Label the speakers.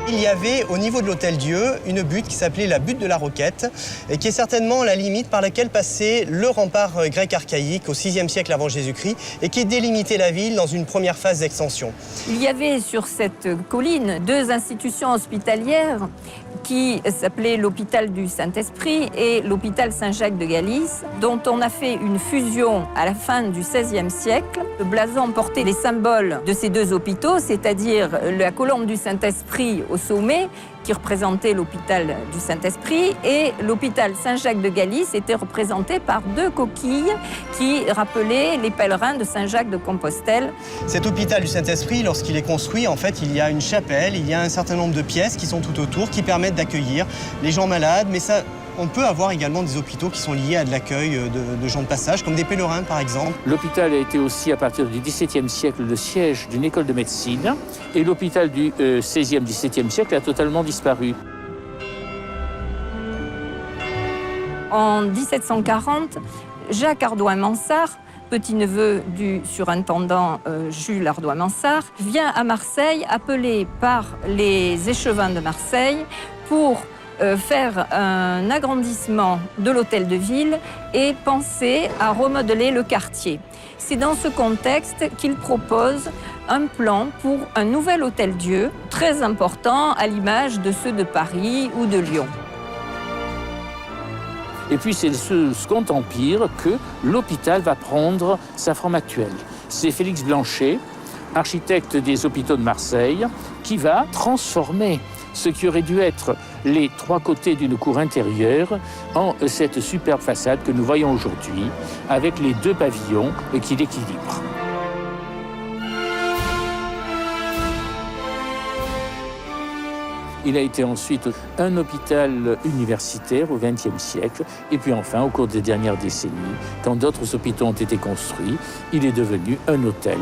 Speaker 1: Il y avait au niveau de l'Hôtel-Dieu une butte qui s'appelait la butte de la Roquette et qui est certainement la limite par laquelle passait le rempart grec archaïque au VIe siècle avant Jésus-Christ et qui délimitait la ville dans une première phase d'extension.
Speaker 2: Il y avait sur cette colline 2 institutions hospitalières qui s'appelaient l'hôpital du Saint-Esprit et l'hôpital Saint-Jacques de Galice, dont on a fait une fusion à la fin du XVIe siècle. Le blason portait les symboles de ces 2 hôpitaux, c'est-à-dire la colombe du Saint-Esprit au sommet, qui représentait l'hôpital du Saint-Esprit, et l'hôpital Saint-Jacques de Galice était représenté par 2 coquilles qui rappelaient les pèlerins de Saint-Jacques de Compostelle.
Speaker 1: Cet hôpital du Saint-Esprit, lorsqu'il est construit, en fait, il y a une chapelle, il y a un certain nombre de pièces qui sont tout autour, qui permettent d'accueillir les gens malades, mais ça, on peut avoir également des hôpitaux qui sont liés à de l'accueil de gens de passage, comme des pèlerins par exemple.
Speaker 3: L'hôpital a été aussi, à partir du XVIIe siècle, le siège d'une école de médecine. Et l'hôpital du XVIe, XVIIe siècle a totalement disparu.
Speaker 2: En 1740, Jacques Ardouin-Mansart, petit-neveu du surintendant Jules Ardouin-Mansart, vient à Marseille, appelé par les échevins de Marseille pour faire un agrandissement de l'hôtel de ville et penser à remodeler le quartier. C'est dans ce contexte qu'il propose un plan pour un nouvel hôtel-Dieu, très important à l'image de ceux de Paris ou de Lyon.
Speaker 3: Et puis c'est ce Second Empire que l'hôpital va prendre sa forme actuelle. C'est Félix Blanchet, architecte des hôpitaux de Marseille, qui va transformer ce qui aurait dû être les 3 côtés d'une cour intérieure en cette superbe façade que nous voyons aujourd'hui, avec les 2 pavillons qui l'équilibrent. Il a été ensuite un hôpital universitaire au XXe siècle, et puis enfin, au cours des dernières décennies, quand d'autres hôpitaux ont été construits, il est devenu un hôtel.